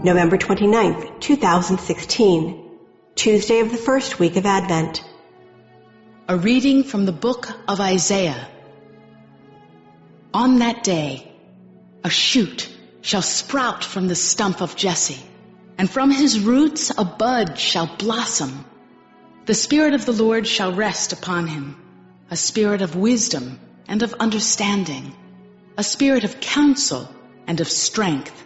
November 29th, 2016, Tuesday of the first week of Advent. A reading from the book of Isaiah. On that day, a shoot shall sprout from the stump of Jesse, and from his roots a bud shall blossom. The Spirit of the Lord shall rest upon him, a spirit of wisdom and of understanding, a spirit of counsel and of strength,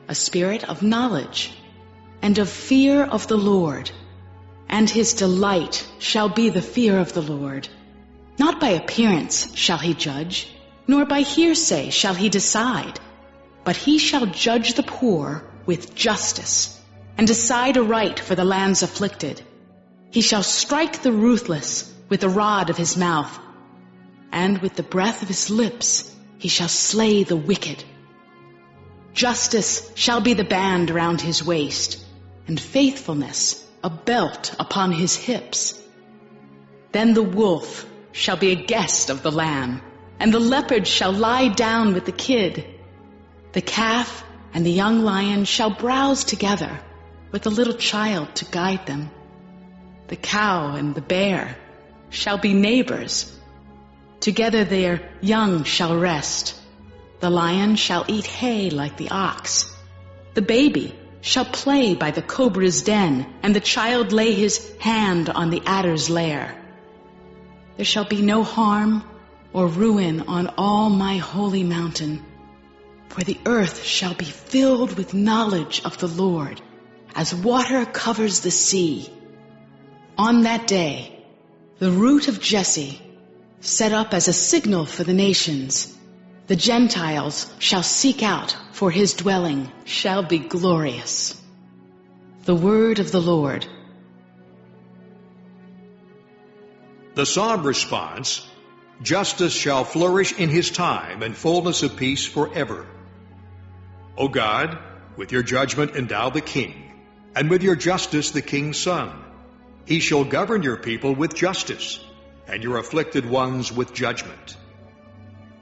a spirit of knowledge and of fear of the Lord. And his delight shall be the fear of the Lord. Not by appearance shall he judge, nor by hearsay shall he decide, but he shall judge the poor with justice, and decide aright for the land's afflicted. He shall strike the ruthless with the rod of his mouth, and with the breath of his lips he shall slay the wicked. Justice shall be the band around his waist, and faithfulness a belt upon his hips. Then the wolf shall be a guest of the lamb, and the leopard shall lie down with the kid. The calf and the young lion shall browse together, with a little child to guide them. The cow and the bear shall be neighbors. Together their young shall rest. The lion shall eat hay like the ox. The baby shall play by the cobra's den, and the child lay his hand on the adder's lair. There shall be no harm or ruin on all my holy mountain, for the earth shall be filled with knowledge of the Lord, as water covers the sea. On that day, the root of Jesse, set up as a signal for the nations, the Gentiles shall seek out, for his dwelling shall be glorious. The word of the Lord. The psalm response: justice shall flourish in his time, and fullness of peace forever. O God, with your judgment endow the king, and with your justice the king's son. He shall govern your people with justice, and your afflicted ones with judgment.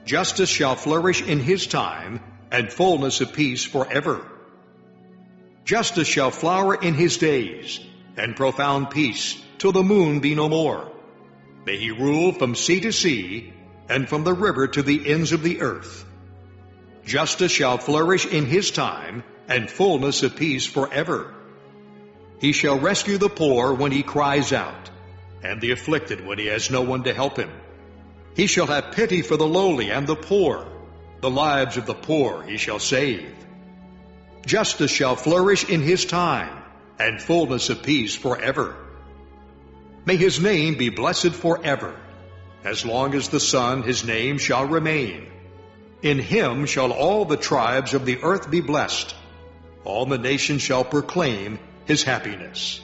Justice shall flourish in his time, and fullness of peace forever. Justice shall flower in his days, and profound peace till the moon be no more. May he rule from sea to sea, and from the river to the ends of the earth. Justice shall flourish in his time, and fullness of peace forever. He shall rescue the poor when he cries out, and the afflicted when he has no one to help him. He shall have pity for the lowly and the poor. The lives of the poor he shall save. Justice shall flourish in his time, and fullness of peace forever. May his name be blessed forever. As long as the sun, his name shall remain. In him shall all the tribes of the earth be blessed. All the nations shall proclaim his happiness.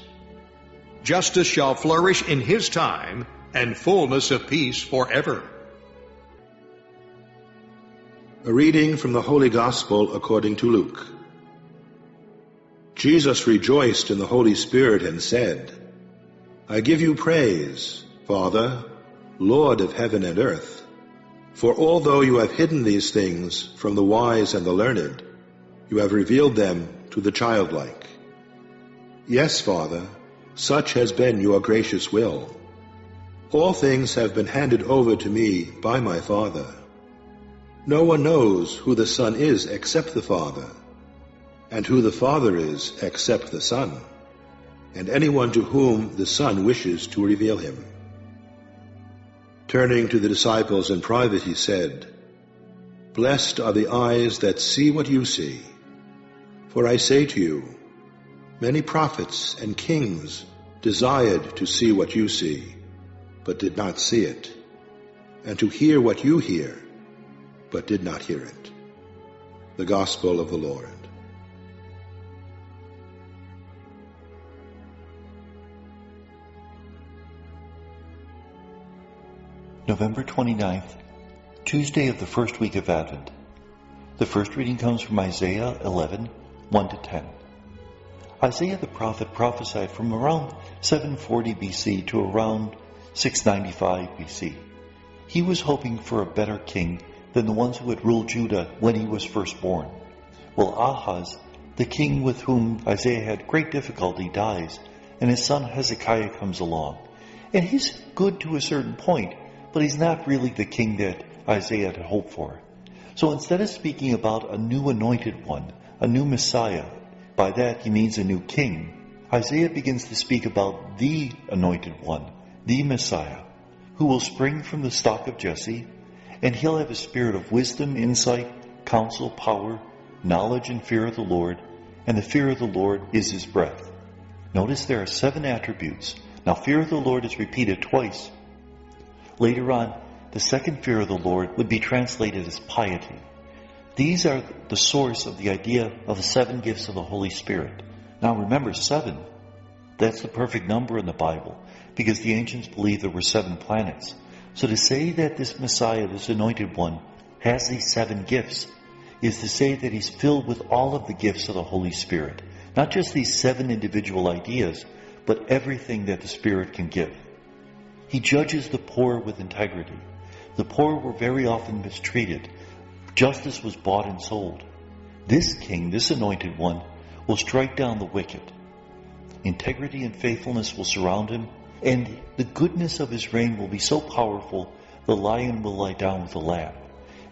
Justice shall flourish in his time, and fullness of peace forever. A reading from the Holy Gospel according to Luke. Jesus rejoiced in the Holy Spirit and said, I give you praise, Father, Lord of heaven and earth, for although you have hidden these things from the wise and the learned, you have revealed them to the childlike. Yes, Father, such has been your gracious will. All things have been handed over to me by my Father. No one knows who the Son is except the Father, and who the Father is except the Son, and anyone to whom the Son wishes to reveal him. Turning to the disciples in private, he said, Blessed are the eyes that see what you see. For I say to you, many prophets and kings desired to see what you see, but did not see it, and to hear what you hear, but did not hear it. The Gospel of the Lord. November 29th, Tuesday of the first week of Advent. The first reading comes from Isaiah 11, 1-10. Isaiah the prophet prophesied from around 740 BC to around 695 BC. He was hoping for a better king than the ones who had ruled Judah when he was first born. Well, Ahaz The king with whom Isaiah had great difficulty dies, and his son Hezekiah comes along. And he's good to a certain point, but he's not really the king that Isaiah had hoped for. So instead of speaking about a new anointed one, a new Messiah, by that he means a new king, Isaiah begins to speak about the anointed one, the Messiah, who will spring from the stock of Jesse, and he'll have a spirit of wisdom, insight, counsel, power, knowledge, and fear of the Lord, and the fear of the Lord is his breath. Notice there are 7 attributes. Now, fear of the Lord is repeated twice. Later on, the second fear of the Lord would be translated as piety. These are the source of the idea of the 7 gifts of the Holy Spirit. Now remember, 7, that's the perfect number in the Bible, because the ancients believed there were 7 planets. So to say that this Messiah, this anointed one, has these 7 gifts, is to say that he's filled with all of the gifts of the Holy Spirit. Not just these 7 individual ideas, but everything that the Spirit can give. He judges the poor with integrity. The poor were very often mistreated. Justice was bought and sold. This king, this anointed one, will strike down the wicked. Integrity and faithfulness will surround him, and the goodness of his reign will be so powerful, the lion will lie down with the lamb,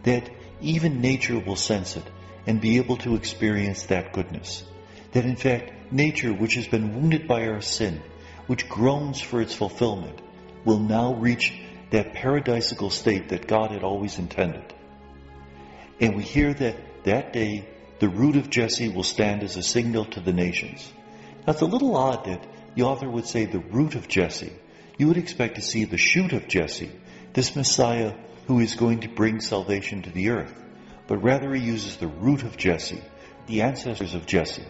that even nature will sense it and be able to experience that goodness. That in fact, nature, which has been wounded by our sin, which groans for its fulfillment, will now reach that paradisical state that God had always intended. And we hear that day, the root of Jesse will stand as a signal to the nations. Now, it's a little odd that the author would say the root of Jesse. You would expect to see the shoot of Jesse, this Messiah who is going to bring salvation to the earth. But rather he uses the root of Jesse, the ancestors of Jesse.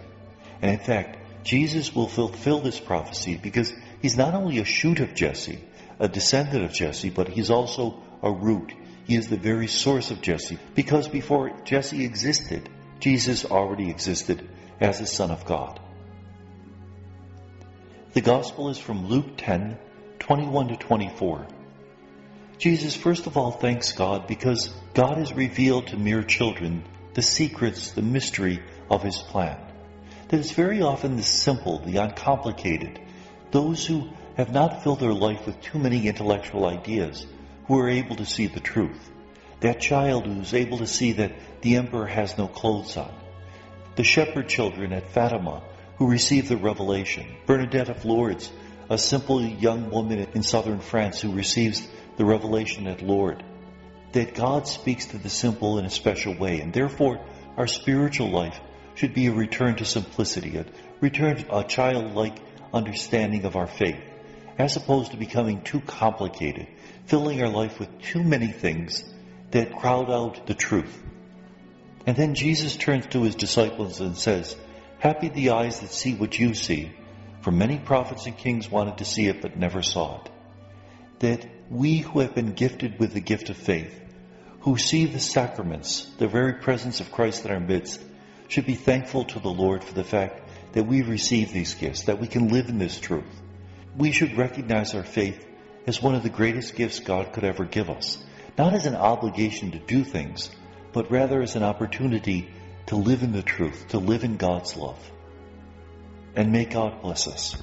And in fact, Jesus will fulfill this prophecy because he's not only a shoot of Jesse, a descendant of Jesse, but he's also a root. He is the very source of Jesse, because before Jesse existed, Jesus already existed as the Son of God. The Gospel is from Luke 10, 21 to 24. Jesus first of all thanks God because God has revealed to mere children the secrets, the mystery of his plan. That it's very often the simple, the uncomplicated, those who have not filled their life with too many intellectual ideas, who are able to see the truth. That child who's able to see that the emperor has no clothes on. The shepherd children at Fatima who received the revelation. Bernadette of Lourdes, a simple young woman in southern France who receives the revelation at Lourdes. That God speaks to the simple in a special way, and therefore our spiritual life should be a return to simplicity, a return to a childlike understanding of our faith, as opposed to becoming too complicated, filling our life with too many things that crowd out the truth. And then Jesus turns to his disciples and says, "Happy the eyes that see what you see, for many prophets and kings wanted to see it but never saw it." That we who have been gifted with the gift of faith, who see the sacraments, the very presence of Christ in our midst, should be thankful to the Lord for the fact that we receive these gifts, that we can live in this truth. We should recognize our faith as one of the greatest gifts God could ever give us, not as an obligation to do things, but rather as an opportunity to live in the truth, to live in God's love. And may God bless us.